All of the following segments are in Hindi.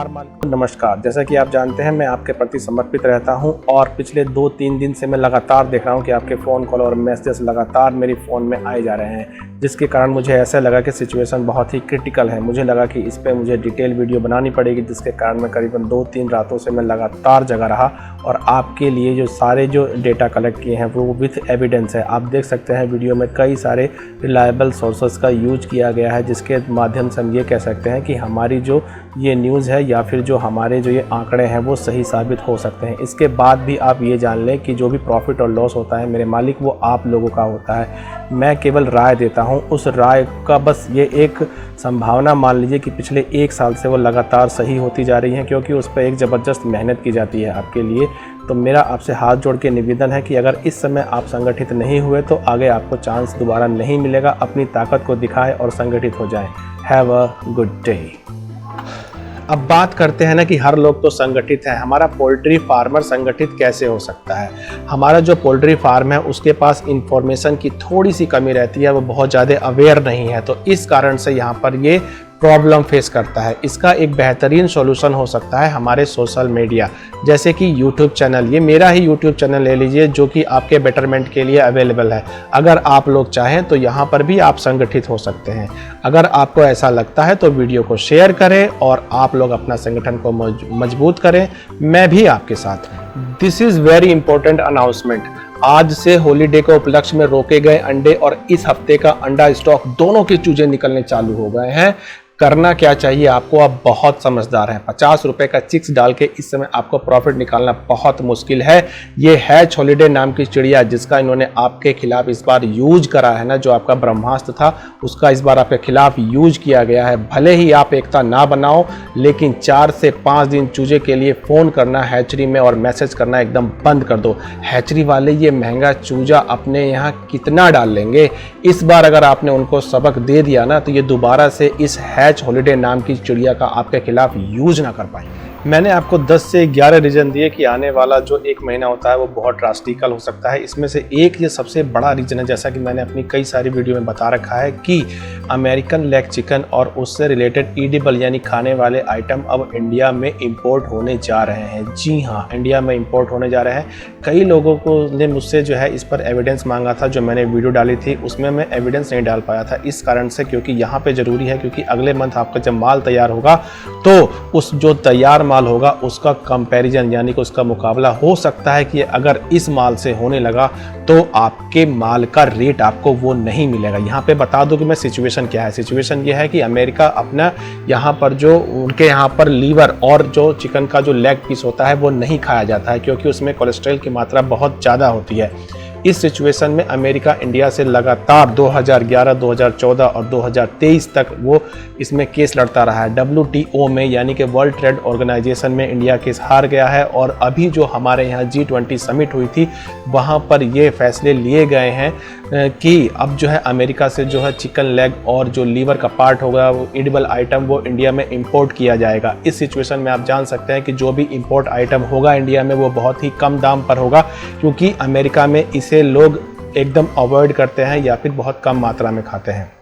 फार्मर। नमस्कार, जैसा कि आप जानते हैं मैं आपके प्रति समर्पित रहता हूं और पिछले 2-3 दिन से मैं लगातार देख रहा हूं कि आपके फ़ोन कॉल और मैसेजेस लगातार मेरी फ़ोन में आए जा रहे हैं, जिसके कारण मुझे ऐसा लगा कि सिचुएशन बहुत ही क्रिटिकल है। मुझे लगा कि इस पर मुझे डिटेल वीडियो बनानी पड़ेगी, जिसके कारण मैं करीबन 2-3 रातों से मैं लगातार जगा रहा और आपके लिए जो सारे जो डेटा कलेक्ट किए हैं वो विथ एविडेंस है। आप देख सकते हैं वीडियो में कई सारे रिलायबल सोर्सेस का यूज किया गया है, जिसके माध्यम से हम ये कह सकते हैं कि हमारी जो ये न्यूज़ है या फिर जो हमारे जो ये आंकड़े हैं वो सही साबित हो सकते हैं। इसके बाद भी आप ये जान लें कि जो भी प्रॉफिट और लॉस होता है मेरे मालिक वो आप लोगों का होता है। मैं केवल राय देता हूँ, उस राय का बस ये एक संभावना मान लीजिए कि पिछले 1 साल से वो लगातार सही होती जा रही है, क्योंकि उस पर एक ज़बरदस्त मेहनत की जाती है आपके लिए। तो मेरा आपसे हाथ जोड़ के निवेदन है कि अगर इस समय आप संगठित नहीं हुए तो आगे आपको चांस दोबारा नहीं मिलेगा। अपनी ताकत को दिखाएं और संगठित हो जाएं। Have a good day. अब बात करते हैं ना कि हर लोग तो संगठित है, हमारा पोल्ट्री फार्मर संगठित कैसे हो सकता है। हमारा जो पोल्ट्री फार्म है उसके पास इंफॉर्मेशन की थोड़ी सी कमी रहती है, वो बहुत ज़्यादा अवेयर नहीं है, तो इस कारण से यहाँ पर ये प्रॉब्लम फेस करता है। इसका एक बेहतरीन सॉल्यूशन हो सकता है हमारे सोशल मीडिया, जैसे कि यूट्यूब चैनल। ये मेरा ही यूट्यूब चैनल ले लीजिए जो कि आपके बेटरमेंट के लिए अवेलेबल है। अगर आप लोग चाहें तो यहाँ पर भी आप संगठित हो सकते हैं। अगर आपको ऐसा लगता है तो वीडियो को शेयर करें और आप लोग अपना संगठन को मजबूत करें। मैं भी आपके साथ हूँ। This is very important announcement. आज से हॉलीडे के उपलक्ष्य में रोके गए अंडे और इस हफ्ते का अंडा स्टॉक दोनों के चूजे निकलने चालू हो गए हैं। करना क्या चाहिए आपको, आप बहुत समझदार हैं। 50 रुपए का चिक्स डाल के इस समय आपको प्रॉफिट निकालना बहुत मुश्किल है। ये हैच हॉलीडे नाम की चिड़िया जिसका इन्होंने आपके खिलाफ इस बार यूज करा है ना, जो आपका ब्रह्मास्त्र था उसका इस बार आपके खिलाफ यूज किया गया है। भले ही आप एकता ना बनाओ, लेकिन 4 से 5 दिन चूजे के लिए फ़ोन करना हैचरी में और मैसेज करना एकदम बंद कर दो। हैचरी वाले ये महंगा चूजा अपने यहाँ कितना डाल लेंगे। इस बार अगर आपने उनको सबक दे दिया ना तो ये दोबारा से इस हैच हॉलीडे नाम की चिड़िया का आपके खिलाफ यूज ना कर पाएंगे। मैंने आपको 10 से 11 रीज़न दिए कि आने वाला जो 1 महीना होता है वो बहुत ड्रास्टिकल हो सकता है। इसमें से एक ये सबसे बड़ा रीज़न है, जैसा कि मैंने अपनी कई सारी वीडियो में बता रखा है कि अमेरिकन लेग चिकन और उससे रिलेटेड ईडिबल यानी खाने वाले आइटम अब इंडिया में इंपोर्ट होने जा रहे हैं। जी हाँ, इंडिया में इंपोर्ट होने जा रहे हैं। कई लोगों को ने मुझसे जो है इस पर एविडेंस मांगा था। जो मैंने वीडियो डाली थी उसमें मैं एविडेंस नहीं डाल पाया था, इस कारण से क्योंकि यहाँ पर ज़रूरी है, क्योंकि अगले मंथ आपका जब माल तैयार होगा तो उस जो तैयार माल होगा उसका कंपैरिजन यानी कि उसका मुकाबला हो सकता है कि अगर इस माल से होने लगा तो आपके माल का रेट आपको वो नहीं मिलेगा। यहाँ पे बता दूं कि मैं सिचुएशन क्या है। सिचुएशन ये है कि अमेरिका अपना यहाँ पर जो उनके यहाँ पर लीवर और जो चिकन का जो लेग पीस होता है वो नहीं खाया जाता है, क्योंकि उसमें कोलेस्ट्रॉल की मात्रा बहुत ज़्यादा होती है। इस सिचुएशन में अमेरिका इंडिया से लगातार 2011, 2014 और 2023 तक वो इसमें केस लड़ता रहा है। WTO में यानी कि वर्ल्ड ट्रेड ऑर्गेनाइजेशन में इंडिया केस हार गया है और अभी जो हमारे यहाँ G20 समिट हुई थी वहाँ पर ये फैसले लिए गए हैं कि अब जो है अमेरिका से जो है चिकन लेग और जो लीवर का पार्ट होगा वो एडिबल आइटम वो इंडिया में इंपोर्ट किया जाएगा। इस सिचुएशन में आप जान सकते हैं कि जो भी इंपोर्ट आइटम होगा इंडिया में वो बहुत ही कम दाम पर होगा, क्योंकि अमेरिका में इसे लोग एकदम अवॉइड करते हैं या फिर बहुत कम मात्रा में खाते हैं।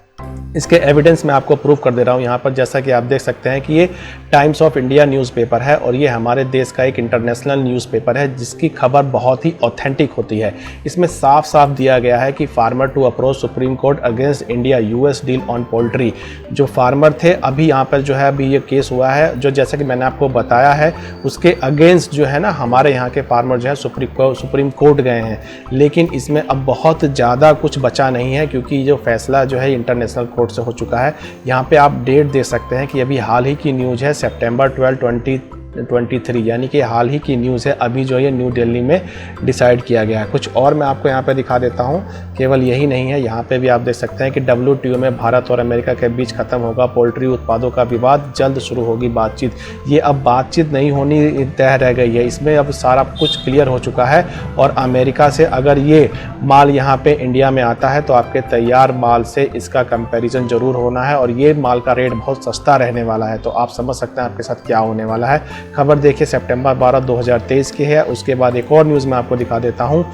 इसके एविडेंस मैं आपको प्रूव कर दे रहा हूँ यहाँ पर। जैसा कि आप देख सकते हैं कि ये टाइम्स ऑफ इंडिया न्यूज़पेपर है और ये हमारे देश का एक इंटरनेशनल न्यूज़पेपर है जिसकी खबर बहुत ही ऑथेंटिक होती है। इसमें साफ साफ दिया गया है कि farmer to approach supreme court against India US deal on poultry. जो फार्मर थे अभी यहाँ पर जो है अभी ये केस हुआ है, जो जैसा कि मैंने आपको बताया है उसके अगेंस्ट जो है ना हमारे यहाँ के फार्मर जो है सुप्रीम कोर्ट गए हैं। लेकिन इसमें अब बहुत ज़्यादा कुछ बचा नहीं है, क्योंकि जो फैसला जो है इंटरनेशनल कोर्ट से हो चुका है। यहाँ पे आप डेट दे सकते हैं कि अभी हाल ही की न्यूज़ है सितंबर 12, 2023 यानी कि हाल ही की न्यूज़ है। अभी जो ये न्यू दिल्ली में डिसाइड किया गया है। कुछ और मैं आपको यहाँ पे दिखा देता हूँ। केवल यही नहीं है, यहाँ पे भी आप देख सकते हैं कि WTO में भारत और अमेरिका के बीच खत्म होगा पोल्ट्री उत्पादों का विवाद, जल्द शुरू होगी बातचीत। ये अब बातचीत नहीं होनी तय रह गई है, इसमें अब सारा कुछ क्लियर हो चुका है। और अमेरिका से अगर ये माल यहाँ पे इंडिया में आता है तो आपके तैयार माल से इसका कंपैरिजन जरूर होना है और ये माल का रेट बहुत सस्ता रहने वाला है। तो आप समझ सकते हैं आपके साथ क्या होने वाला है। खबर देखिए सितंबर 12 2023 की है। उसके बाद एक और न्यूज़ मैं आपको दिखा देता हूँ।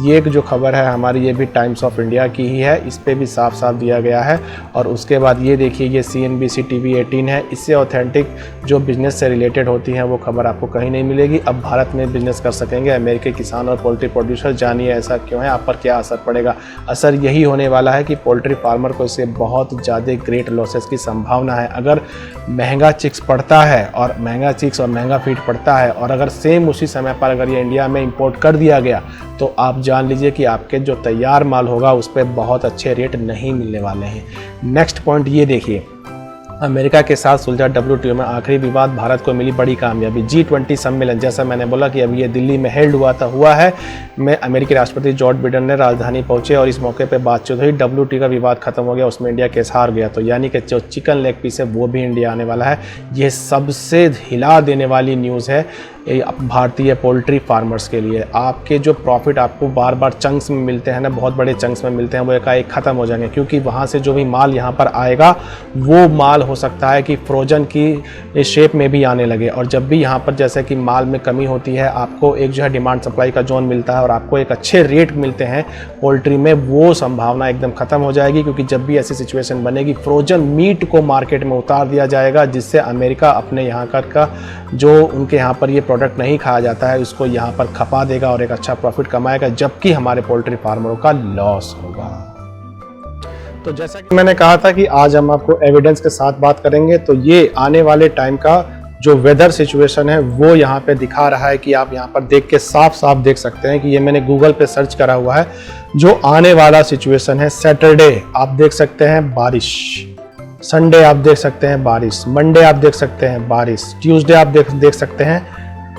ये जो खबर है हमारी, ये भी टाइम्स ऑफ इंडिया की ही है, इस पे भी साफ साफ दिया गया है। और उसके बाद ये देखिए, ये CNBC TV 18 है। इससे ऑथेंटिक जो बिज़नेस से रिलेटेड होती हैं वो खबर आपको कहीं नहीं मिलेगी। अब भारत में बिजनेस कर सकेंगे अमेरिकी किसान और पोल्ट्री प्रोड्यूसर, जानिए ऐसा क्यों है, आप पर क्या असर पड़ेगा। असर यही होने वाला है कि पोल्ट्री फार्मर को इससे बहुत ज़्यादा ग्रेट लॉसेस की संभावना है। अगर महंगा चिक्स पड़ता है और महंगा चिक्स और महंगा फीड पड़ता है, और अगर सेम उसी समय पर अगर ये इंडिया में इंपोर्ट कर दिया गया, तो आप जान लीजिए कि आपके जो तैयार माल होगा उस पर बहुत अच्छे रेट नहीं मिलने वाले हैं। नेक्स्ट पॉइंट ये देखिए, अमेरिका के साथ सुलझा WTO में आखिरी विवाद, भारत को मिली बड़ी कामयाबी। G20 सम्मेलन, जैसा मैंने बोला कि अभी ये दिल्ली में हेल्ड हुआ है, में अमेरिकी राष्ट्रपति जॉर्ज बिडेन ने राजधानी पहुंचे और इस मौके पे बातचीत हुई। WTO का विवाद खत्म हो गया, उसमें इंडिया केस हार गया। तो यानी कि जो चिकन लेग पीस है वो भी इंडिया आने वाला है। ये सबसे हिला देने वाली न्यूज़ है भारतीय पोल्ट्री फार्मर्स के लिए। आपके जो प्रॉफिट आपको बार बार चंक्स में मिलते हैं ना, बहुत बड़े चंक्स में मिलते हैं, वो एकाएक ख़त्म हो जाएंगे, क्योंकि वहाँ से जो भी माल यहाँ पर आएगा वो माल हो सकता है कि फ्रोजन की शेप में भी आने लगे। और जब भी यहाँ पर जैसे कि माल में कमी होती है, आपको एक जो है डिमांड सप्लाई का जोन मिलता है और आपको एक अच्छे रेट मिलते हैं पोल्ट्री में, वो संभावना एकदम ख़त्म हो जाएगी। क्योंकि जब भी ऐसी सिचुएशन बनेगी, फ्रोजन मीट को मार्केट में उतार दिया जाएगा, जिससे अमेरिका अपने यहाँ का जो उनके यहाँ पर ये प्रोडक्ट नहीं खाया जाता है उसको यहाँ पर खपा देगा और एक अच्छा प्रॉफिट कमाएगा, जबकि हमारे पोल्ट्री फार्मरों का लॉस होगा। तो जैसा कि मैंने कहा था कि आज हम आपको एविडेंस के साथ बात करेंगे, तो ये आने वाले टाइम का जो वेदर सिचुएशन है वो यहाँ पे दिखा रहा है कि आप यहाँ पर देख के साफ साफ देख सकते हैं कि ये मैंने गूगल पे सर्च करा हुआ है। जो आने वाला सिचुएशन है, सैटरडे आप देख सकते हैं बारिश, संडे आप देख सकते हैं बारिश, मंडे आप देख सकते हैं बारिश, ट्यूसडे आप देख सकते हैं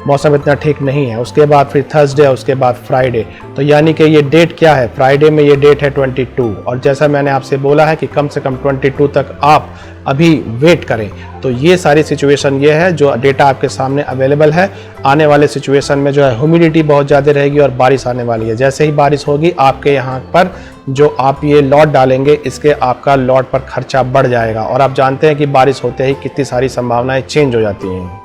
मौसम इतना ठीक नहीं है, उसके बाद फिर थर्सडे, उसके बाद फ्राइडे। तो यानी कि ये डेट क्या है, फ्राइडे में ये डेट है 22, और जैसा मैंने आपसे बोला है कि कम से कम 22 तक आप अभी वेट करें। तो ये सारी सिचुएशन ये है जो डेटा आपके सामने अवेलेबल है। आने वाले सिचुएशन में जो है ह्यूमिडिटी बहुत ज़्यादा रहेगी और बारिश आने वाली है। जैसे ही बारिश होगी, आपके यहाँ पर जो आप ये लॉट डालेंगे, इसके आपका लॉट पर खर्चा बढ़ जाएगा। और आप जानते हैं कि बारिश होते ही कितनी सारी संभावनाएं चेंज हो जाती हैं।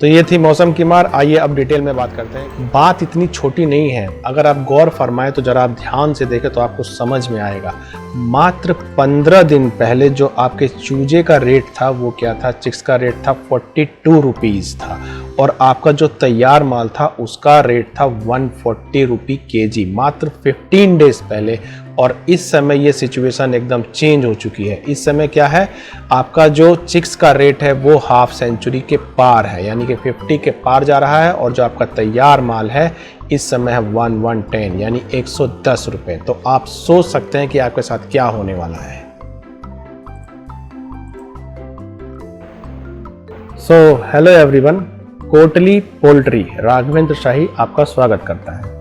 तो ये थी मौसम की मार। आइए अब डिटेल में बात करते हैं। बात इतनी छोटी नहीं है, अगर आप गौर फरमाएं तो जरा आप ध्यान से देखें तो आपको समझ में आएगा। मात्र 15 दिन पहले जो आपके चूजे का रेट था वो क्या था, चिक्स का रेट था 42 रुपीज़ था, और आपका जो तैयार माल था उसका रेट था 140 रुपये kg, मात्र 15 डेज पहले। और इस समय ये सिचुएशन एकदम चेंज हो चुकी है। इस समय क्या है, आपका जो चिक्स का रेट है वो हाफ सेंचुरी के पार है, यानी कि 50 के पार जा रहा है, और जो आपका तैयार माल है इस समय है 1110 यानी 110 रुपये। तो आप सोच सकते हैं कि आपके साथ क्या होने वाला है। So hello everyone, Kotli poultry Raghavendra Shahi आपका स्वागत करता है।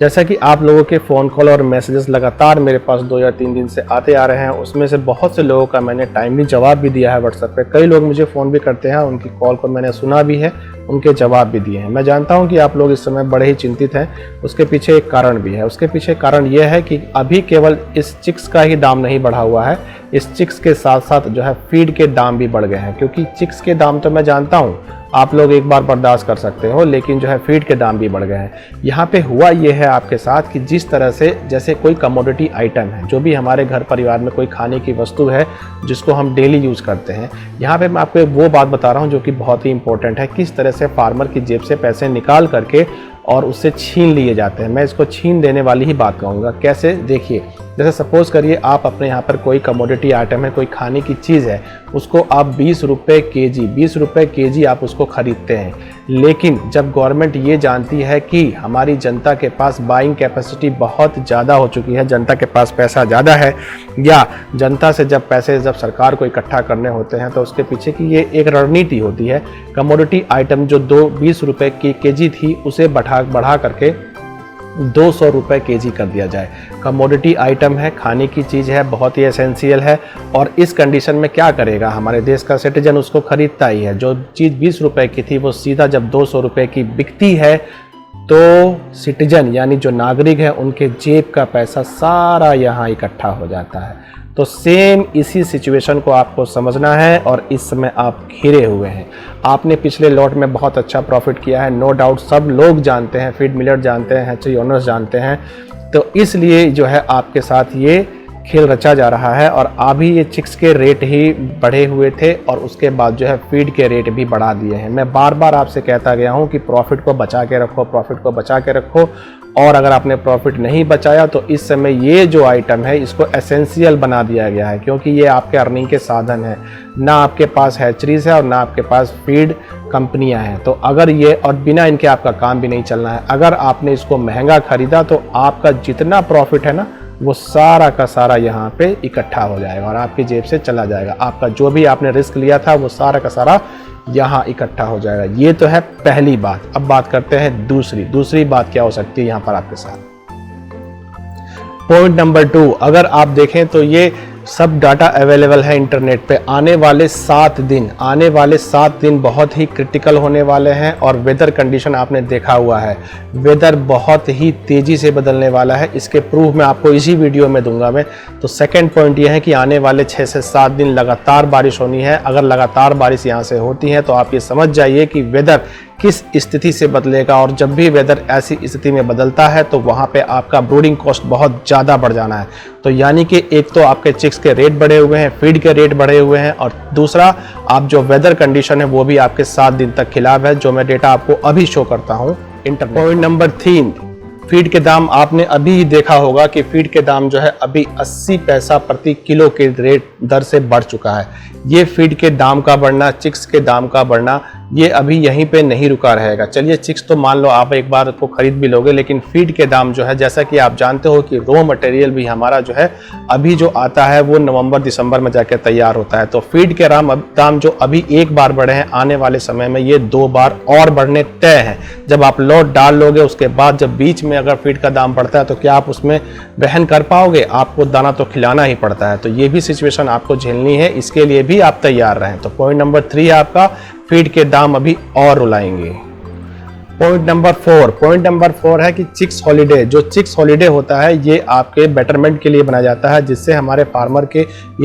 जैसा कि आप लोगों के फ़ोन कॉल और मैसेजेस लगातार मेरे पास 2 या 3 दिन से आते आ रहे हैं, उसमें से बहुत से लोगों का मैंने टाइमली जवाब भी दिया है व्हाट्सएप पे। कई लोग मुझे फ़ोन भी करते हैं, उनकी कॉल को मैंने सुना भी है, उनके जवाब भी दिए हैं। मैं जानता हूं कि आप लोग इस समय बड़े ही चिंतित हैं। उसके पीछे एक कारण भी है। उसके पीछे कारण यह है कि अभी केवल इस चिक्स का ही दाम नहीं बढ़ा हुआ है, इस चिक्स के साथ साथ जो है फीड के दाम भी बढ़ गए हैं। क्योंकि चिक्स के दाम तो मैं जानता हूँ आप लोग एक बार बर्दाश्त कर सकते हो, लेकिन जो है फीड के दाम भी बढ़ गए हैं। यहाँ पे हुआ ये है आपके साथ कि जिस तरह से जैसे कोई कमोडिटी आइटम है, जो भी हमारे घर परिवार में कोई खाने की वस्तु है जिसको हम डेली यूज़ करते हैं, यहाँ पे मैं आपको वो बात बता रहा हूँ जो कि बहुत ही इंपॉर्टेंट है। किस तरह से फार्मर की जेब से पैसे निकाल करके और उससे छीन लिए जाते हैं। मैं इसको छीन देने वाली ही बात कहूँगा। कैसे, देखिए, जैसे सपोज़ करिए आप अपने यहाँ पर कोई कमोडिटी आइटम है, कोई खाने की चीज़ है, उसको आप 20 रुपये केजी आप उसको ख़रीदते हैं। लेकिन जब गवर्नमेंट ये जानती है कि हमारी जनता के पास बाइंग कैपेसिटी बहुत ज़्यादा हो चुकी है, जनता के पास पैसा ज़्यादा है, या जनता से जब पैसे जब सरकार को इकट्ठा करने होते हैं, तो उसके पीछे की ये एक रणनीति होती है। कमोडिटी आइटम जो 20 रुपये की केजी थी, उसे बढ़ा करके 200 रुपये केजी कर दिया जाए। कमोडिटी आइटम है, खाने की चीज़ है, बहुत ही एसेंशियल है, और इस कंडीशन में क्या करेगा हमारे देश का सिटीजन, उसको खरीदता ही है। जो चीज़ 20 रुपये की थी वो सीधा जब 200 रुपये की बिकती है, तो सिटीजन यानी जो नागरिक है, उनके जेब का पैसा सारा यहाँ इकट्ठा हो जाता है। तो सेम इसी सिचुएशन को आपको समझना है और इस समय आप घिरे हुए हैं। आपने पिछले लॉट में बहुत अच्छा प्रॉफिट किया है, नो डाउट, सब लोग जानते हैं, फीड मिलर जानते हैं, हैचरी ओनर्स जानते हैं। तो इसलिए जो है आपके साथ ये खेल रचा जा रहा है और अभी ये चिक्स के रेट ही बढ़े हुए थे और उसके बाद जो है फीड के रेट भी बढ़ा दिए हैं। मैं बार बार आपसे कहता गया हूँ कि प्रॉफिट को बचा के रखो, प्रॉफिट को बचा के रखो, और अगर आपने प्रॉफिट नहीं बचाया तो इस समय ये जो आइटम है इसको एसेंशियल बना दिया गया है, क्योंकि ये आपके अर्निंग के साधन है। ना आपके पास हैचरीज है और ना आपके पास फीड कंपनियां हैं, तो अगर ये, और बिना इनके आपका काम भी नहीं चलना है। अगर आपने इसको महंगा खरीदा तो आपका जितना प्रॉफिट है ना वो सारा का सारा यहाँ पे इकट्ठा हो जाएगा और आपकी जेब से चला जाएगा। आपका जो भी आपने रिस्क लिया था वो सारा का सारा यहाँ इकट्ठा हो जाएगा। ये तो है पहली बात। अब बात करते हैं दूसरी बात क्या हो सकती है यहाँ पर आपके साथ। पॉइंट नंबर 2, अगर आप देखें तो ये सब डाटा अवेलेबल है इंटरनेट पे। आने वाले 7 दिन बहुत ही क्रिटिकल होने वाले हैं और वेदर कंडीशन आपने देखा हुआ है, वेदर बहुत ही तेज़ी से बदलने वाला है। इसके प्रूफ मैं आपको इसी वीडियो में दूंगा मैं। तो सेकंड पॉइंट ये है कि आने वाले 6 से 7 दिन लगातार बारिश होनी है। अगर लगातार बारिश यहाँ से होती है तो आप ये समझ जाइए कि वेदर किस स्थिति से बदलेगा, और जब भी वेदर ऐसी स्थिति में बदलता है तो वहाँ पे आपका ब्रूडिंग कॉस्ट बहुत ज़्यादा बढ़ जाना है। तो यानी कि एक तो आपके चिक्स के रेट बढ़े हुए हैं, फीड के रेट बढ़े हुए हैं, और दूसरा आप जो वेदर कंडीशन है वो भी आपके 7 दिन तक खिलाफ है, जो मैं डेटा आपको अभी शो करता हूँ इंटरनेट। पॉइंट नंबर 3, फीड के दाम आपने अभी देखा होगा कि फीड के दाम जो है अभी 80 पैसा प्रति किलो के रेट दर से बढ़ चुका है। ये फीड के दाम का बढ़ना, चिक्स के दाम का बढ़ना, ये अभी यहीं पे नहीं रुका रहेगा। चलिए चिक्स तो मान लो आप एक बार को खरीद भी लोगे, लेकिन फीड के दाम जो है, जैसा कि आप जानते हो कि रॉ मटेरियल भी हमारा जो है अभी जो आता है वो नवंबर दिसंबर में जाके तैयार होता है। तो फीड के दाम जो अभी एक बार बढ़े हैं, आने वाले समय में ये 2 बार और बढ़ने तय हैं। जब आप लॉट डाल लोगे उसके बाद जब बीच में अगर फीड का दाम बढ़ता है तो क्या आप उसमें वहन कर पाओगे? आपको दाना तो खिलाना ही पड़ता है। तो ये भी सिचुएशन आपको झेलनी है, इसके लिए भी आप तैयार रहें। तो पॉइंट नंबर 3 है आपका, फीड के दाम अभी और रुलाएंगे। पॉइंट नंबर 4 है कि चिक्स हॉलिडे। जो चिक्स हॉलिडे होता है ये आपके बेटरमेंट के लिए बनाया जाता है, जिससे हमारे फार्मर के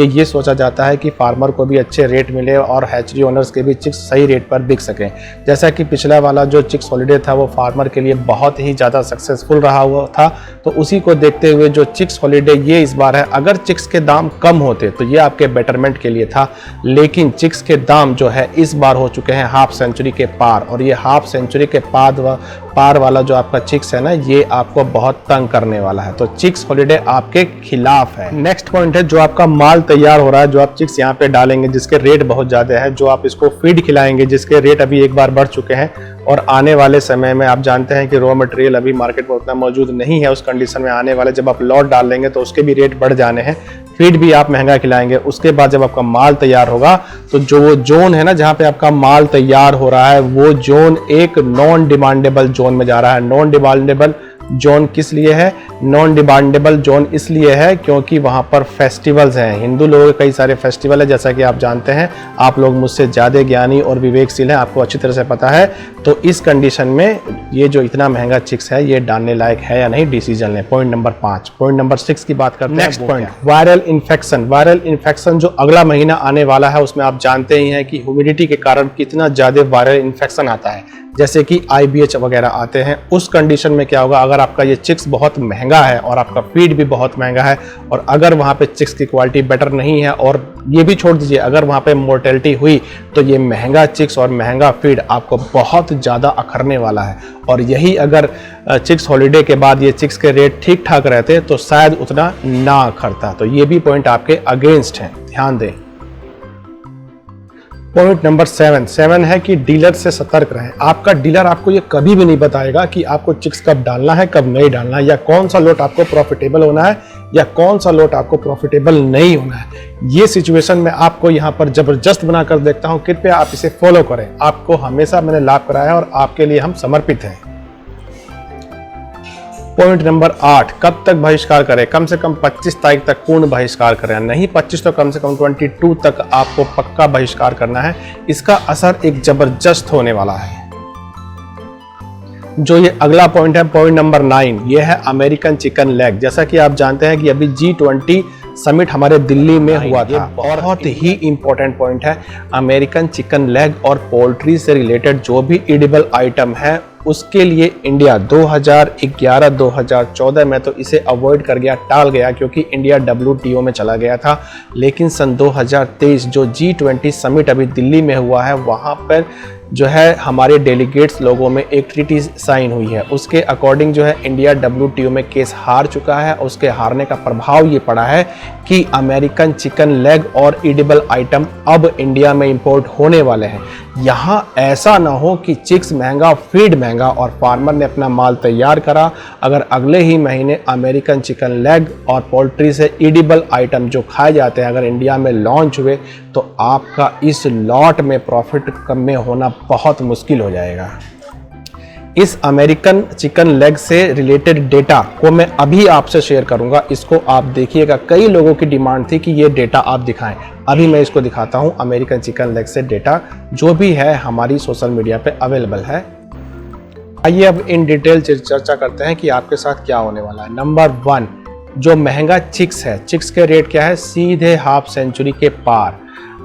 ये सोचा जाता है कि फार्मर को भी अच्छे रेट मिले और हैचरी ओनर्स के भी चिक्स सही रेट पर बिक सकें। जैसा कि पिछला वाला जो चिक्स हॉलिडे था वो फार्मर के लिए बहुत ही ज़्यादा सक्सेसफुल रहा हुआ था, तो उसी को देखते हुए जो चिक्स हॉलिडे ये इस बार है। अगर चिक्स के दाम कम होते तो ये आपके बेटरमेंट के लिए था, लेकिन चिक्स के दाम जो है इस बार हो चुके हैं हाफ सेंचुरी के पार, और ये हाफ सेंचुरी के पार वाला जो आपका चिक्स है ना, ये आपको बहुत तंग करने वाला है। तो चिक्स हॉलिडे आपके खिलाफ है। नेक्स्ट पॉइंट है जो आपका माल तैयार हो रहा है, जो आप चिक्स यहाँ पे डालेंगे जिसके रेट बहुत ज्यादा है, जो आप इसको फीड खिलाएंगे जिसके रेट अभी एक बार बढ़ चुके हैं, और आने वाले समय में आप जानते हैं कि रॉ मटेरियल अभी मार्केट में उतना मौजूद नहीं है। उस कंडीशन में आने वाले जब आप लॉट डाल लेंगे तो उसके भी रेट बढ़ जाने हैं, फीड भी आप महंगा खिलाएंगे। उसके बाद जब आपका माल तैयार होगा तो जो वो जोन है ना जहाँ पे आपका माल तैयार हो रहा है, वो जोन एक नॉन डिमांडेबल जोन में जा रहा है। नॉन डिमांडेबल जोन किस लिए है? नॉन डिमांडेबल जोन इसलिए है क्योंकि वहाँ पर फेस्टिवल्स हैं, हिंदू लोगों के कई सारे फेस्टिवल है, जैसा कि आप जानते हैं। आप लोग मुझसे ज़्यादा ज्ञानी और विवेकशील हैं, आपको अच्छी तरह से पता है। तो इस कंडीशन में ये जो इतना महंगा चिक्स है ये डालने लायक है या नहीं, डिसीजन लें। Point number 5। पॉइंट नंबर 6 की बात करते हैं। नेक्स्ट पॉइंट, वायरल इन्फेक्शन जो अगला महीना आने वाला है उसमें आप जानते ही हैं कि ह्यूमिडिटी के कारण कितना ज़्यादा वायरल इन्फेक्शन आता है, जैसे कि IBH वगैरह आते हैं। उस कंडीशन में क्या होगा, अगर आपका ये चिक्स बहुत महंगा है और आपका फीड भी बहुत महंगा है, और अगर वहाँ पे चिक्स की क्वालिटी बेटर नहीं है, और ये भी छोड़ दीजिए अगर वहाँ पे मोर्टेलिटी हुई, तो ये महंगा चिक्स और महंगा फीड आपको बहुत ज़्यादा अखरने वाला है। और यही अगर चिक्स हॉलिडे के बाद ये चिक्स के रेट ठीक ठाक रहते तो शायद उतना ना अखरता। तो ये भी पॉइंट आपके अगेंस्ट हैं, ध्यान दें। पॉइंट नंबर 7 है कि डीलर से सतर्क रहें। आपका डीलर आपको ये कभी भी नहीं बताएगा कि आपको चिक्स कब डालना है, कब नहीं डालना है, या कौन सा लोट आपको प्रॉफिटेबल होना है या कौन सा लोट आपको प्रॉफिटेबल नहीं होना है। ये सिचुएशन में आपको यहाँ पर जबरदस्त बनाकर देखता हूँ, कृपया आप इसे फॉलो करें। आपको हमेशा मैंने लाभ कराया है और आपके लिए हम समर्पित हैं। पॉइंट नंबर 8, कब तक बहिष्कार करें? कम से कम 25 तारीख तक पूर्ण बहिष्कार करें, नहीं 25 तो कम से कम 22 तक आपको पक्का बहिष्कार करना है। इसका असर एक जबरदस्त होने वाला है। जो ये अगला पॉइंट है, पॉइंट नंबर 9, ये है अमेरिकन चिकन लेग। जैसा कि आप जानते हैं कि अभी G20 समिट हमारे दिल्ली में हुआ था। बहुत ही इंपॉर्टेंट पॉइंट है, अमेरिकन चिकन लेग और पोल्ट्री से रिलेटेड जो भी एडिबल आइटम है उसके लिए इंडिया 2011-2014 में तो इसे अवॉइड कर गया, टाल गया, क्योंकि इंडिया WTO में चला गया था। लेकिन सन 2023 जो G20 समिट अभी दिल्ली में हुआ है, वहाँ पर जो है हमारे डेलीगेट्स लोगों में एक ट्रीटी साइन हुई है। उसके अकॉर्डिंग जो है इंडिया WTO में केस हार चुका है। उसके हारने का प्रभाव ये पड़ा है कि अमेरिकन चिकन लेग और एडिबल आइटम अब इंडिया में इंपोर्ट होने वाले हैं। यहाँ ऐसा ना हो कि चिक्स महंगा, फीड महंगा और फार्मर ने अपना माल तैयार करा, अगर अगले ही महीने अमेरिकन चिकन लेग और पोल्ट्री से एडिबल आइटम जो खाए जाते हैं अगर इंडिया में लॉन्च हुए तो आपका इस लॉट में प्रॉफिट कम में होना बहुत मुश्किल हो जाएगा। इस अमेरिकन चिकन लेग से रिलेटेड डेटा को मैं अभी आपसे शेयर करूंगा, इसको आप देखिएगा। कई लोगों की डिमांड थी कि ये डेटा आप दिखाएं, अभी मैं इसको दिखाता हूं। अमेरिकन चिकन लेग से डेटा जो भी है हमारी सोशल मीडिया पे अवेलेबल है। आइए अब इन डिटेल चर्चा करते हैं कि आपके साथ क्या होने वाला है। नंबर 1, जो महंगा चिक्स है, चिक्स के रेट क्या है, सीधे हाफ सेंचुरी के पार।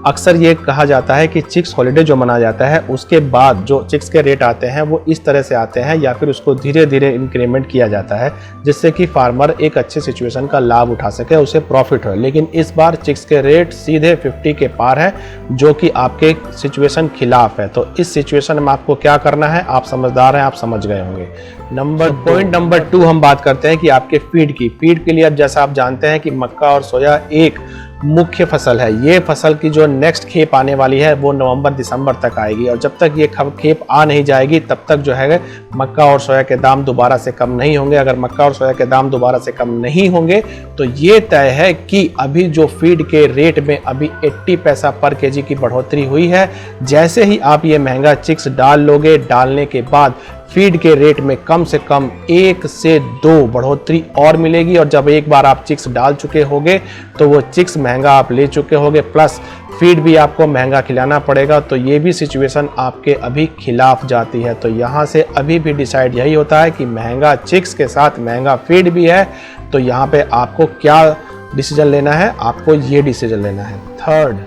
अक्सर ये कहा जाता है कि चिक्स हॉलिडे जो मनाया जाता है उसके बाद जो चिक्स के रेट आते हैं वो इस तरह से आते हैं, या फिर उसको धीरे धीरे इंक्रीमेंट किया जाता है जिससे कि फार्मर एक अच्छे सिचुएशन का लाभ उठा सके, उसे प्रॉफिट हो। लेकिन इस बार चिक्स के रेट सीधे 50 के पार है, जो कि आपके सिचुएशन खिलाफ है। तो इस सिचुएशन में आपको क्या करना है, आप समझदार हैं, आप समझ गए होंगे। पॉइंट नंबर 2 हम बात करते हैं कि आपके फीड की। फीड के लिए अब जैसा आप जानते हैं कि मक्का और सोया एक मुख्य फसल है। ये फसल की जो नेक्स्ट खेप आने वाली है वो नवंबर-दिसंबर तक आएगी, और जब तक ये खेप आ नहीं जाएगी तब तक जो है मक्का और सोया के दाम दोबारा से कम नहीं होंगे। अगर मक्का और सोया के दाम दोबारा से कम नहीं होंगे तो ये तय है कि अभी जो फीड के रेट में अभी 80 पैसा पर केजी की बढ़ोतरी हुई है, जैसे ही आप ये महंगा चिक्स डाल लोगे, डालने के बाद फीड के रेट में कम से कम 1 से 2 बढ़ोतरी और मिलेगी। और जब एक बार आप चिक्स डाल चुके होगे तो वो चिक्स महंगा आप ले चुके होगे, प्लस फीड भी आपको महंगा खिलाना पड़ेगा। तो ये भी सिचुएशन आपके अभी खिलाफ जाती है। तो यहाँ से अभी भी डिसाइड यही होता है कि महंगा चिक्स के साथ महंगा फीड भी है। तो यहाँ पे आपको क्या डिसीजन लेना है, आपको ये डिसीजन लेना है।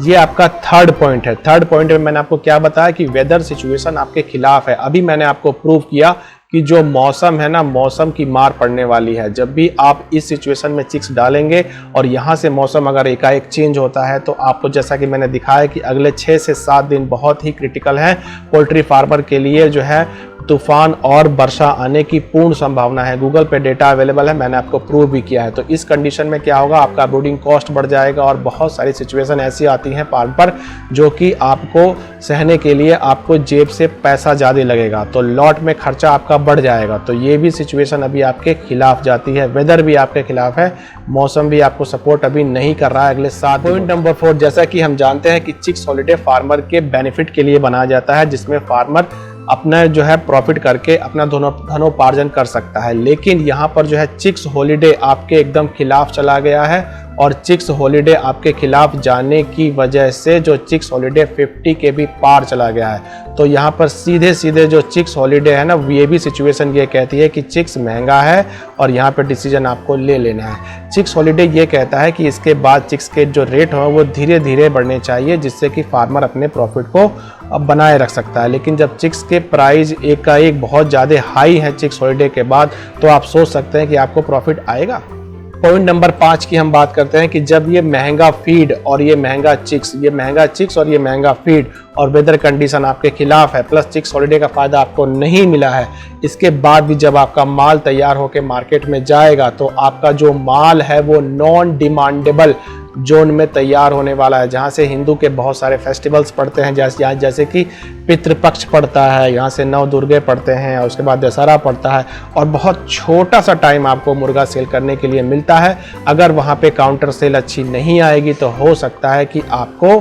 ये आपका थर्ड पॉइंट है। थर्ड पॉइंट में मैंने आपको क्या बताया कि वेदर सिचुएशन आपके खिलाफ है। अभी मैंने आपको प्रूव किया कि जो मौसम है ना, मौसम की मार पड़ने वाली है। जब भी आप इस सिचुएशन में चिक्स डालेंगे और यहाँ से मौसम अगर एकाएक चेंज होता है तो आपको, जैसा कि मैंने दिखाया कि अगले 6 से 7 दिन बहुत ही क्रिटिकल है पोल्ट्री फार्मर के लिए। जो है तूफान और वर्षा आने की पूर्ण संभावना है। गूगल पे डेटा अवेलेबल है, मैंने आपको प्रूव भी किया है। तो इस कंडीशन में क्या होगा, आपका ब्रूडिंग कॉस्ट बढ़ जाएगा और बहुत सारी सिचुएशन ऐसी आती हैं फार्म पर जो कि आपको सहने के लिए आपको जेब से पैसा ज़्यादा लगेगा, तो लॉट में खर्चा आपका बढ़ जाएगा। तो ये भी सिचुएशन अभी आपके खिलाफ जाती है। वेदर भी आपके खिलाफ है, मौसम भी आपको सपोर्ट अभी नहीं कर रहा है अगले 7। पॉइंट नंबर 4, जैसा कि हम जानते हैं कि चिक्स हॉलिडे फार्मर के बेनिफिट के लिए बनाया जाता है, जिसमें फार्मर अपना जो है प्रॉफिट करके अपना धनोपार्जन कर सकता है। लेकिन यहाँ पर जो है चिक्स हॉलिडे आपके एकदम खिलाफ चला गया है, और चिक्स हॉलिडे आपके खिलाफ जाने की वजह से जो चिक्स हॉलिडे 50 के भी पार चला गया है। तो यहाँ पर सीधे सीधे जो चिक्स हॉलिडे है ना, ये भी सिचुएशन ये कहती है कि चिक्स महंगा है और यहाँ पर डिसीजन आपको ले लेना है। चिक्स हॉलिडे ये कहता है कि इसके बाद चिक्स के जो रेट हो वो धीरे धीरे बढ़ने चाहिए, जिससे कि फार्मर अपने प्रॉफिट को अब बनाए रख सकता है। लेकिन जब चिक्स के प्राइस एक का एक बहुत ज़्यादा हाई है चिक्स हॉलिडे के बाद, तो आप सोच सकते हैं कि आपको प्रॉफिट आएगा। पॉइंट नंबर 5 की हम बात करते हैं कि जब ये महंगा फीड और ये महंगा चिक्स और ये महंगा फीड और वेदर कंडीशन आपके खिलाफ है, प्लस चिक्स हॉलिडे का फायदा आपको नहीं मिला है, इसके बाद भी जब आपका माल तैयार होकर मार्केट में जाएगा तो आपका जो माल है वो नॉन डिमांडेबल जोन में तैयार होने वाला है, जहाँ से हिंदू के बहुत सारे फेस्टिवल्स पड़ते हैं, जैसे कि पितृपक्ष पड़ता है, यहाँ से नव दुर्गे पड़ते हैं, और उसके बाद दशहरा पड़ता है, और बहुत छोटा सा टाइम आपको मुर्गा सेल करने के लिए मिलता है। अगर वहाँ पे काउंटर सेल अच्छी नहीं आएगी तो हो सकता है कि आपको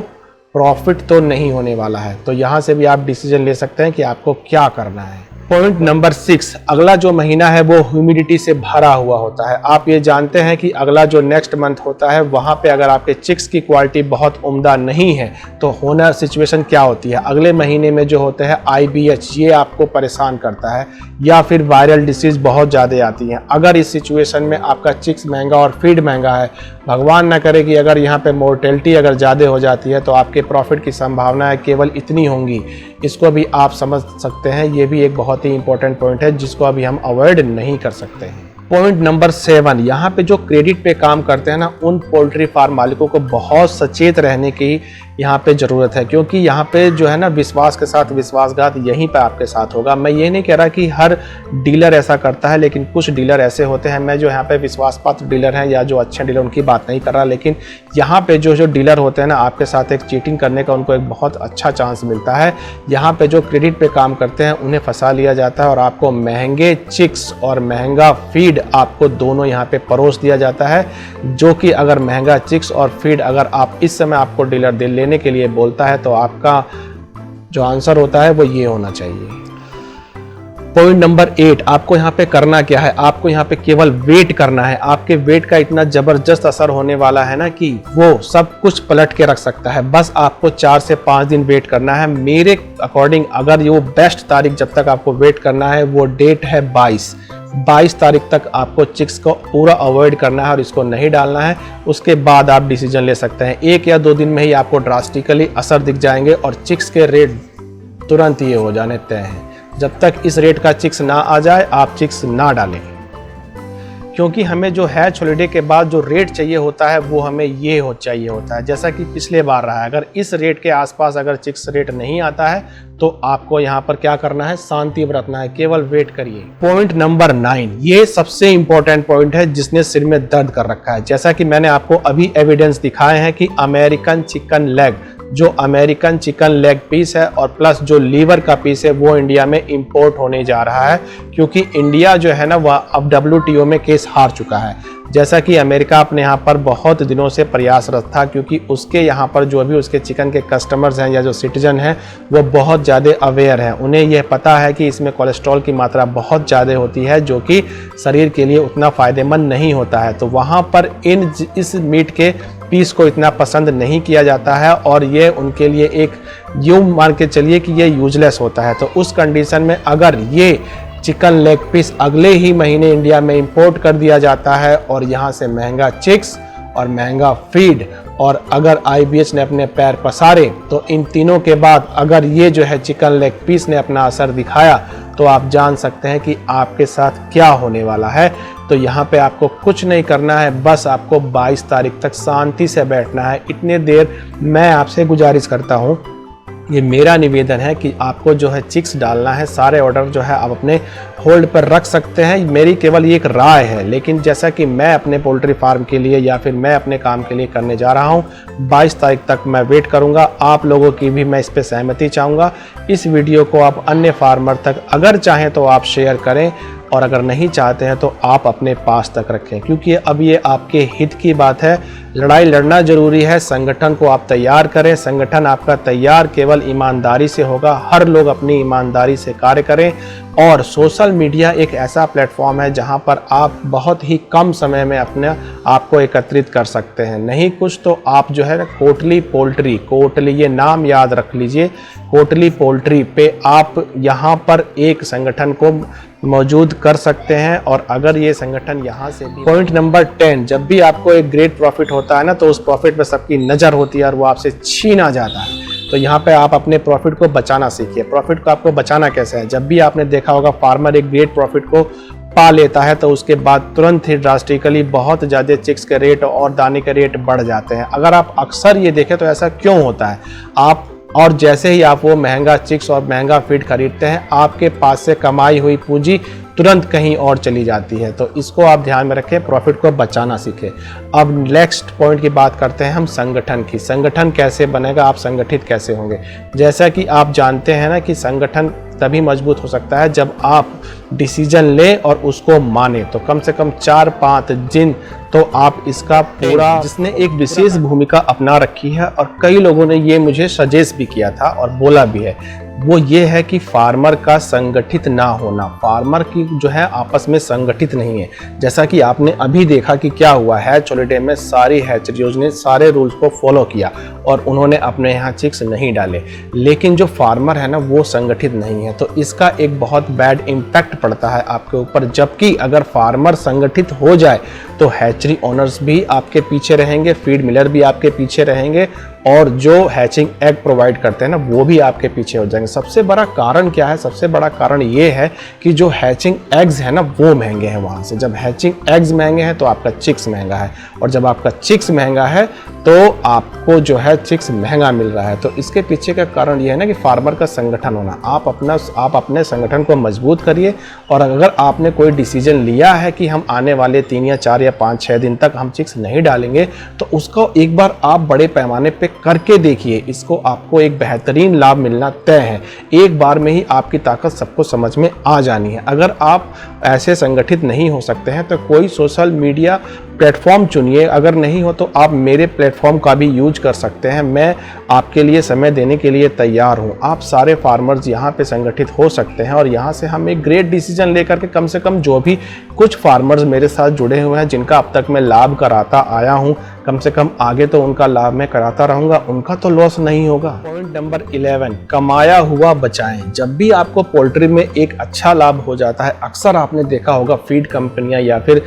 प्रॉफिट तो नहीं होने वाला है। तो यहाँ से भी आप डिसीजन ले सकते हैं कि आपको क्या करना है। पॉइंट नंबर 6, अगला जो महीना है वो ह्यूमिडिटी से भरा हुआ होता है। आप ये जानते हैं कि अगला जो नेक्स्ट मंथ होता है वहाँ पे अगर आपके चिक्स की क्वालिटी बहुत उम्दा नहीं है तो होना सिचुएशन क्या होती है, अगले महीने में जो होते हैं IBH ये आपको परेशान करता है, या फिर वायरल डिसीज बहुत ज़्यादा आती हैं। अगर इस सिचुएशन में आपका चिक्स महंगा और फीड महंगा है, भगवान ना करे कि अगर यहाँ पे मोर्टेलिटी अगर ज़्यादा हो जाती है तो आपके प्रॉफिट की संभावनाएं केवल इतनी होंगी। इसको भी आप समझ सकते हैं। ये भी एक बहुत ही इंपॉर्टेंट पॉइंट है जिसको अभी हम अवॉइड नहीं कर सकते हैं। पॉइंट नंबर 7, यहाँ पे जो क्रेडिट पे काम करते हैं ना, उन पोल्ट्री फार्म मालिकों को बहुत सचेत रहने की यहाँ पे ज़रूरत है, क्योंकि यहाँ पे जो है ना विश्वास के साथ विश्वासघात यहीं पे आपके साथ होगा। मैं ये नहीं कह रहा कि हर डीलर ऐसा करता है, लेकिन कुछ डीलर ऐसे होते हैं। मैं जो यहाँ पे विश्वास पात्र डीलर हैं या जो अच्छे डीलर उनकी बात नहीं कर रहा, लेकिन यहाँ पे जो डीलर होते हैं ना, आपके साथ एक चीटिंग करने का उनको एक बहुत अच्छा चांस मिलता है। यहाँ पे जो क्रेडिट पे काम करते हैं उन्हें फंसा लिया जाता है और आपको महंगे चिक्स और महंगा फीड आपको दोनों यहाँ पे परोस दिया जाता है, जो कि अगर महंगा चिक्स और फीड अगर आप इस समय आपको डीलर लेने के लिए बोलता है तो आपका जो आंसर होता है वो ये होना चाहिए। पॉइंट नंबर 8, आपको यहाँ पे करना क्या है? आपको यहाँ पे केवल वेट करना है। आपके वेट का इतना जबरदस्त असर होने वाला है ना कि वो सब कुछ पलट के रख सकता है। बस आपको 4 से 5 दिन वेट करना है। मेरे अकॉर्डिंग अगर ये वो बेस्ट तारीख जब तक आपको वेट करना है वो डेट है 22 तारीख तक आपको चिक्स को पूरा अवॉइड करना है और इसको नहीं डालना है। उसके बाद आप डिसीजन ले सकते हैं। 1 या 2 दिन में ही आपको ड्रास्टिकली असर दिख जाएंगे और चिक्स के रेट तुरंत ये हो जाने तय हैं। जब तक इस रेट का चिक्स ना आ जाए आप चिक्स ना डालें, क्योंकि हमें जो हैच हॉलिडे के बाद जो रेट चाहिए होता है वो हमें ये चाहिए होता है जैसा कि पिछले बार रहा है। अगर इस रेट के आसपास अगर चिक्स रेट नहीं आता है तो आपको यहाँ पर क्या करना है? शांति बरतना है, केवल वेट करिए। पॉइंट नंबर 9, ये सबसे इंपॉर्टेंट पॉइंट है जिसने सिर में दर्द कर रखा है। जैसा कि मैंने आपको अभी एविडेंस दिखाए हैं कि अमेरिकन चिकन लेग, जो अमेरिकन चिकन लेग पीस है और प्लस जो लीवर का पीस है वो इंडिया में इंपोर्ट होने जा रहा है, क्योंकि इंडिया जो है ना वह अब WTO में केस हार चुका है। जैसा कि अमेरिका अपने यहाँ पर बहुत दिनों से प्रयासरत था, क्योंकि उसके यहाँ पर जो भी उसके चिकन के कस्टमर्स हैं या जो सिटीजन हैं वो बहुत ज़्यादा अवेयर हैं। उन्हें यह पता है कि इसमें कोलेस्ट्रॉल की मात्रा बहुत ज़्यादा होती है जो कि शरीर के लिए उतना फ़ायदेमंद नहीं होता है। तो वहाँ पर इस मीट के पीस को इतना पसंद नहीं किया जाता है और ये उनके लिए एक यूं मान के चलिए कि ये यूजलेस होता है। तो उस कंडीशन में अगर ये चिकन लेग पीस अगले ही महीने इंडिया में इंपोर्ट कर दिया जाता है और यहाँ से महंगा चिक्स और महंगा फीड और अगर IBH ने अपने पैर पसारे तो इन तीनों के बाद अगर ये जो है चिकन लेग पीस ने अपना असर दिखाया तो आप जान सकते हैं कि आपके साथ क्या होने वाला है। तो यहाँ पे आपको कुछ नहीं करना है, बस आपको 22 तारीख तक शांति से बैठना है। इतने देर मैं आपसे गुजारिश करता हूँ, ये मेरा निवेदन है कि आपको जो है चिक्स डालना है। सारे ऑर्डर जो है आप अपने होल्ड पर रख सकते हैं। मेरी केवल ये एक राय है, लेकिन जैसा कि मैं अपने पोल्ट्री फार्म के लिए या फिर मैं अपने काम के लिए करने जा रहा हूँ, 22 तारीख तक मैं वेट करूँगा। आप लोगों की भी मैं इस पर सहमति चाहूँगा। इस वीडियो को आप अन्य फार्मर तक अगर चाहें तो आप शेयर करें और अगर नहीं चाहते हैं तो आप अपने पास तक रखें, क्योंकि अब ये आपके हित की बात है। लड़ाई लड़ना जरूरी है। संगठन को आप तैयार करें। संगठन आपका तैयार केवल ईमानदारी से होगा। हर लोग अपनी ईमानदारी से कार्य करें और सोशल मीडिया एक ऐसा प्लेटफॉर्म है जहां पर आप बहुत ही कम समय में अपने आप को एकत्रित कर सकते हैं। नहीं कुछ तो आप जो है ना कोटली पोल्ट्री, कोटली ये नाम याद रख लीजिए, कोटली पोल्ट्री पे आप यहाँ पर एक संगठन को मौजूद कर सकते हैं और अगर ये संगठन यहाँ से भी। पॉइंट नंबर 10, जब भी आपको एक ग्रेट प्रॉफिट होता है ना तो उस प्रॉफिट पे सबकी नज़र होती है और वो आपसे छीना जाता है। तो यहाँ पे आप अपने प्रॉफिट को बचाना सीखिए। प्रॉफिट को आपको बचाना कैसे है? जब भी आपने देखा होगा फार्मर एक ग्रेट प्रॉफिट को पा लेता है तो उसके बाद तुरंत ही ड्रास्टिकली बहुत ज़्यादा चिक्स के रेट और दाने के रेट बढ़ जाते हैं। अगर आप अक्सर ये देखें तो ऐसा क्यों होता है? और जैसे ही आप वो महंगा चिक्स और महंगा फीड खरीदते हैं, आपके पास से कमाई हुई पूंजी तुरंत कहीं और चली जाती है। तो इसको आप ध्यान में रखें, प्रॉफिट को बचाना सीखें। अब नेक्स्ट पॉइंट की बात करते हैं हम संगठन की। संगठन कैसे बनेगा, आप संगठित कैसे होंगे? जैसा कि आप जानते हैं ना कि संगठन तभी मजबूत हो सकता है जब आप डिसीजन लें और उसको माने। तो कम से कम 4-5 दिन तो आप इसका पूरा, जिसने एक विशेष भूमिका अपना रखी है और कई लोगों ने ये मुझे सजेस्ट भी किया था और बोला भी है, वो ये है कि फार्मर का संगठित ना होना। फार्मर की जो है आपस में संगठित नहीं है। जैसा कि आपने अभी देखा कि क्या हुआ, हैच हॉलिडे में सारी हैचरीज ने सारे रूल्स को फॉलो किया और उन्होंने अपने यहाँ चिक्स नहीं डाले, लेकिन जो फार्मर है ना वो संगठित नहीं है, तो इसका एक बहुत बैड इम्पैक्ट पड़ता है आपके ऊपर। जबकि अगर फार्मर संगठित हो जाए तो हैचरी ओनर्स भी आपके पीछे रहेंगे, फीड मिलर भी आपके पीछे रहेंगे और जो हैचिंग एग प्रोवाइड करते हैं ना वो भी आपके पीछे हो जाएंगे। सबसे बड़ा कारण क्या है? सबसे बड़ा कारण ये है कि जो हैचिंग एग्स है ना वो महंगे हैं वहाँ से। जब हैचिंग एग्स महंगे हैं तो आपका चिक्स महंगा है, और जब आपका चिक्स महंगा है तो आपको जो है चिक्स महंगा मिल रहा है। तो इसके पीछे का कारण ये है ना कि फार्मर का संगठन होना। आप अपने संगठन को मजबूत करिए, और अगर आपने कोई डिसीजन लिया है कि हम आने वाले 3 या 4 या 5-6 दिन तक हम चिक्स नहीं डालेंगे, तो उसको एक बार आप बड़े पैमाने पे करके देखिए। इसको आपको एक बेहतरीन लाभ मिलना तय है। एक बार में ही आपकी ताकत सबको समझ में आ जानी है। अगर आप ऐसे संगठित नहीं हो सकते हैं तो कोई सोशल मीडिया प्लेटफॉर्म चुनिए। अगर नहीं हो तो आप मेरे प्लेटफॉर्म का भी यूज कर सकते हैं। मैं आपके लिए समय देने के लिए तैयार हूं। आप सारे फार्मर्स यहाँ पे संगठित हो सकते हैं और यहाँ से हम एक ग्रेट डिसीजन लेकर के कम से कम जो भी कुछ फार्मर्स मेरे साथ जुड़े हुए हैं जिनका अब तक मैं लाभ कराता आया हूँ, कम से कम आगे तो उनका लाभ मैं कराता रहूंगा, उनका तो लॉस नहीं होगा। पॉइंट नंबर 11, कमाया हुआ बचाएं। जब भी आपको पोल्ट्री में एक अच्छा लाभ हो जाता है, अक्सर आपने देखा होगा फीड कंपनियां या फिर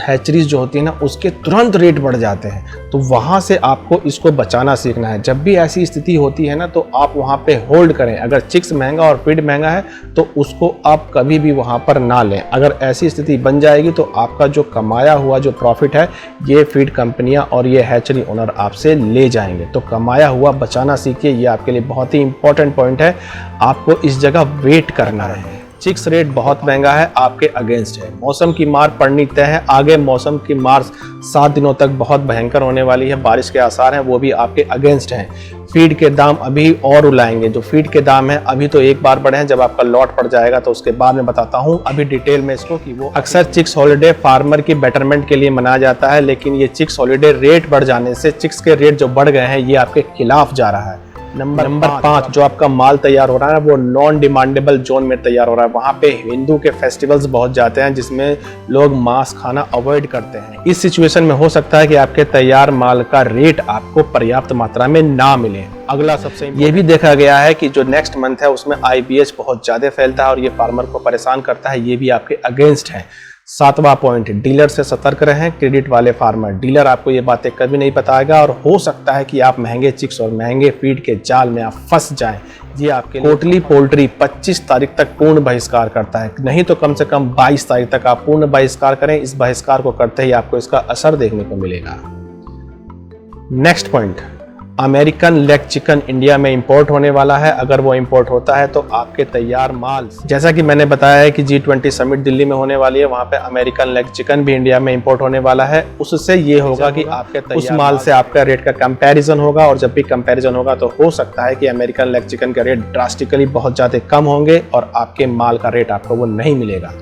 हैचरीज जो होती है ना उसके तुरंत रेट बढ़ जाते हैं, तो वहां से आपको इसको बचाना सीखना है। जब भी ऐसी स्थिति होती है ना तो आप वहां पे होल्ड करें। अगर चिक्स महंगा और फीड महंगा है तो उसको आप कभी भी वहां पर ना लें। अगर ऐसी स्थिति बन जाएगी तो आपका जो कमाया हुआ जो प्रॉफिट है ये फीड कंपनियां और ये हैचरी ओनर आपसे ले जाएंगे। तो कमाया हुआ बचाना सीखिए, ये आपके लिए बहुत ही इंपॉर्टेंट पॉइंट है। आपको इस जगह वेट करना है। चिक्स रेट बहुत महंगा है, आपके अगेंस्ट है। मौसम की मार पड़नी तय है। आगे मौसम की मार 7 दिनों तक बहुत भयंकर होने वाली है। बारिश के आसार हैं, वो भी आपके अगेंस्ट हैं। फीड के दाम अभी और उलाएंगे। जो फीड के दाम है अभी तो एक बार बढ़े हैं, जब आपका लॉट पड़ जाएगा तो उसके बाद में बताता हूं अभी डिटेल में इसको कि वो अक्सर चिक्स हॉलिडे फार्मर की बेटरमेंट के लिए मनाया जाता है, लेकिन ये चिक्स हॉलिडे रेट बढ़ जाने से चिक्स के रेट जो बढ़ गए हैं ये आपके खिलाफ जा रहा है। नंबर 5, जो आपका माल तैयार हो रहा है वो नॉन डिमांडेबल जोन में तैयार हो रहा है। वहाँ पे हिंदू के फेस्टिवल्स बहुत जाते हैं जिसमें लोग मांस खाना अवॉइड करते हैं। इस सिचुएशन में हो सकता है कि आपके तैयार माल का रेट आपको पर्याप्त मात्रा में ना मिले। अगला सबसे ये भी देखा गया है कि जो नेक्स्ट मंथ है उसमें IBH बहुत ज्यादा फैलता है और ये फार्मर को परेशान करता है, ये भी आपके अगेंस्ट है। 7वां पॉइंट, डीलर से सतर्क रहें। क्रेडिट वाले फार्मर, डीलर आपको ये बातें कभी नहीं बताएगा और हो सकता है कि आप महंगे चिक्स और महंगे फीड के जाल में आप फंस जाएं। ये आपके कोटली पोल्ट्री 25 तारीख तक पूर्ण बहिष्कार करता है, नहीं तो कम से कम 22 तारीख तक आप पूर्ण बहिष्कार करें। इस बहिष्कार को करते ही आपको इसका असर देखने को मिलेगा। Next point, American leg chicken India में इंपोर्ट होने वाला है। अगर वो इंपोर्ट होता है तो आपके तैयार माल, जैसा कि मैंने बताया है कि G20 समिट दिल्ली में होने वाली है, वहां पे अमेरिकन लेग चिकन भी इंडिया में इंपोर्ट होने वाला है। उससे ये होगा कि आपके उस माल से आपका रेट का कंपैरिजन होगा, और जब भी कंपैरिजन होगा तो हो सकता है कि अमेरिकन लेग चिकन के रेट ड्रास्टिकली बहुत ज्यादा कम होंगे और आपके माल का रेट आपको वो नहीं मिलेगा।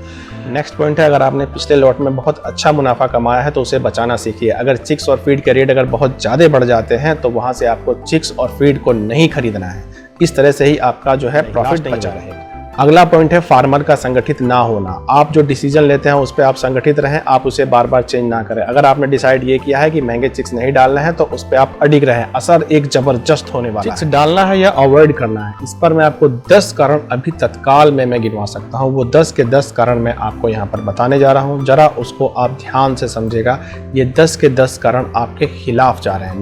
नेक्स्ट पॉइंट है, अगर आपने पिछले लॉट में बहुत अच्छा मुनाफा कमाया है तो उसे बचाना सीखिए। अगर चिक्स और फीड के रेट अगर बहुत ज़्यादा बढ़ जाते हैं तो वहाँ से आपको चिक्स और फीड को नहीं खरीदना है। इस तरह से ही आपका जो है प्रॉफिट बचा रहेगा। अगला पॉइंट है फार्मर का संगठित ना होना। आप जो डिसीजन लेते हैं उस पर आप संगठित रहें, आप उसे बार बार चेंज ना करें। अगर आपने डिसाइड ये किया है कि महंगे चिक्स नहीं डालना है तो उस पर आप अडिग रहें। असर एक जबरदस्त होने वाला है। चिक्स डालना है या अवॉइड करना है, इस पर मैं आपको 10 कारण अभी तत्काल में मैं गिनवा सकता हूँ। वो 10 के 10 कारण मैं आपको यहाँ पर बताने जा रहा हूँ, जरा उसको आप ध्यान से समझेगा। ये 10 के 10 कारण आपके खिलाफ जा रहे हैं।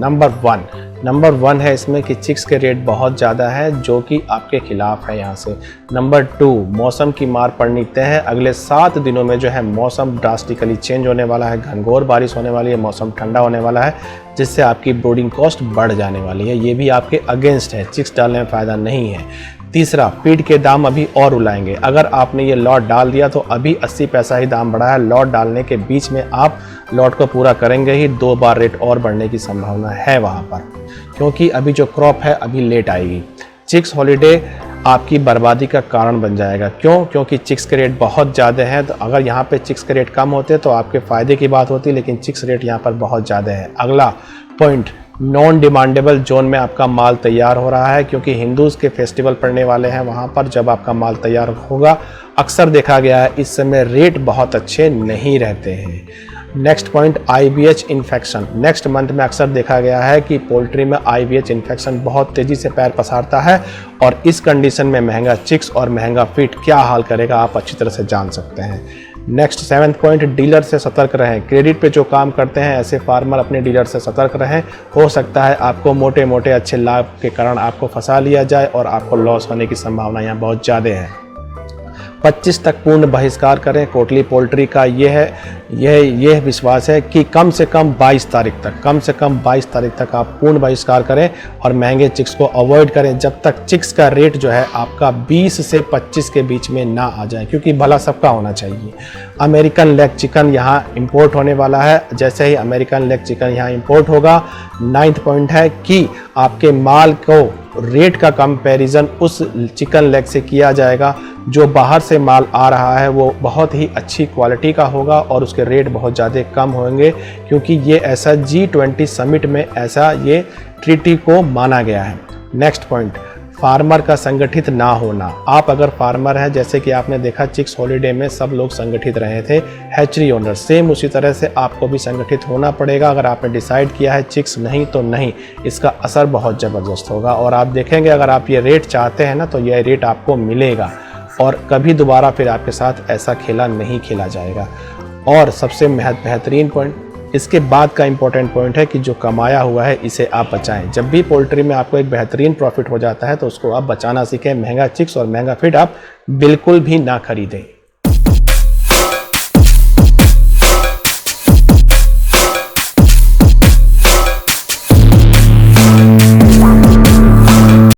नंबर 1 है इसमें कि चिक्स के रेट बहुत ज़्यादा है जो कि आपके खिलाफ है यहाँ से। नंबर 2, मौसम की मार पड़नी तय है। अगले 7 दिनों में जो है मौसम ड्रास्टिकली चेंज होने वाला है, घनघोर बारिश होने वाली है, मौसम ठंडा होने वाला है, जिससे आपकी ब्रीडिंग कॉस्ट बढ़ जाने वाली है। ये भी आपके अगेंस्ट है, चिक्स डालने में फ़ायदा नहीं है। तीसरा, फीड के दाम अभी और उलाएंगे। अगर आपने ये लॉट डाल दिया तो अभी 80 पैसा ही दाम बढ़ा है। लॉट डालने के बीच में आप लॉट को पूरा करेंगे ही, 2 बार रेट और बढ़ने की संभावना है वहाँ पर, क्योंकि अभी जो क्रॉप है अभी लेट आएगी। चिक्स हॉलिडे आपकी बर्बादी का कारण बन जाएगा। क्यों? क्योंकि चिक्स के रेट बहुत ज़्यादा हैं। तो अगर यहाँ पे चिक्स के रेट कम होते तो आपके फ़ायदे की बात होती, लेकिन चिक्स रेट यहाँ पर बहुत ज़्यादा है। अगला पॉइंट, नॉन डिमांडेबल जोन में आपका माल तैयार हो रहा है, क्योंकि हिंदूज़ के फेस्टिवल पड़ने वाले हैं वहाँ पर जब आपका माल तैयार होगा। अक्सर देखा गया है इस समय रेट बहुत अच्छे नहीं रहते हैं। Next point, IBH infection. Next month में अक्सर देखा गया है कि पोल्ट्री में IBH इन्फेक्शन बहुत तेज़ी से पैर पसारता है, और इस कंडीशन में महंगा चिक्स और महंगा फीट क्या हाल करेगा आप अच्छी तरह से जान सकते हैं। नेक्स्ट 7th पॉइंट, डीलर से सतर्क रहें। क्रेडिट पे जो काम करते हैं ऐसे फार्मर अपने डीलर से सतर्क रहें। हो सकता है आपको मोटे मोटे अच्छे लाभ के कारण आपको फंसा लिया जाए और आपको लॉस होने की संभावना यहाँ बहुत ज़्यादा है। 25 तक पूर्ण बहिष्कार करें। कोटली पोल्ट्री का यह विश्वास है कि कम से कम 22 तारीख तक आप पूर्ण बहिष्कार करें और महंगे चिक्स को अवॉइड करें, जब तक चिक्स का रेट जो है आपका 20 से 25 के बीच में ना आ जाए, क्योंकि भला सबका होना चाहिए। अमेरिकन लेग चिकन यहाँ इंपोर्ट होने वाला है। जैसे ही अमेरिकन लेग चिकन यहाँ इंपोर्ट होगा, 9th पॉइंट है कि आपके माल को रेट का कंपैरिजन उस चिकन लेग से किया जाएगा। जो बाहर से माल आ रहा है वो बहुत ही अच्छी क्वालिटी का होगा और उसके रेट बहुत ज़्यादा कम होंगे, क्योंकि ये ऐसा G20 समिट में ऐसा ये ट्रीटी को माना गया है। नेक्स्ट पॉइंट, फार्मर का संगठित ना होना। आप अगर फार्मर हैं, जैसे कि आपने देखा चिक्स हॉलीडे में सब लोग संगठित रहे थे, हैचरी ओनर, सेम उसी तरह से आपको भी संगठित होना पड़ेगा। अगर आपने डिसाइड किया है चिक्स नहीं तो नहीं, इसका असर बहुत ज़बरदस्त होगा। और आप देखेंगे अगर आप ये रेट चाहते हैं ना तो यह रेट आपको मिलेगा और कभी दोबारा फिर आपके साथ ऐसा खेला नहीं खेला जाएगा। और सबसे बेहतरीन पॉइंट, इसके बाद का इंपॉर्टेंट पॉइंट है कि जो कमाया हुआ है इसे आप बचाएं। जब भी पोल्ट्री में आपको एक बेहतरीन प्रॉफिट हो जाता है तो उसको आप बचाना सीखें। महंगा चिक्स और महंगा फीड आप बिल्कुल भी ना खरीदें।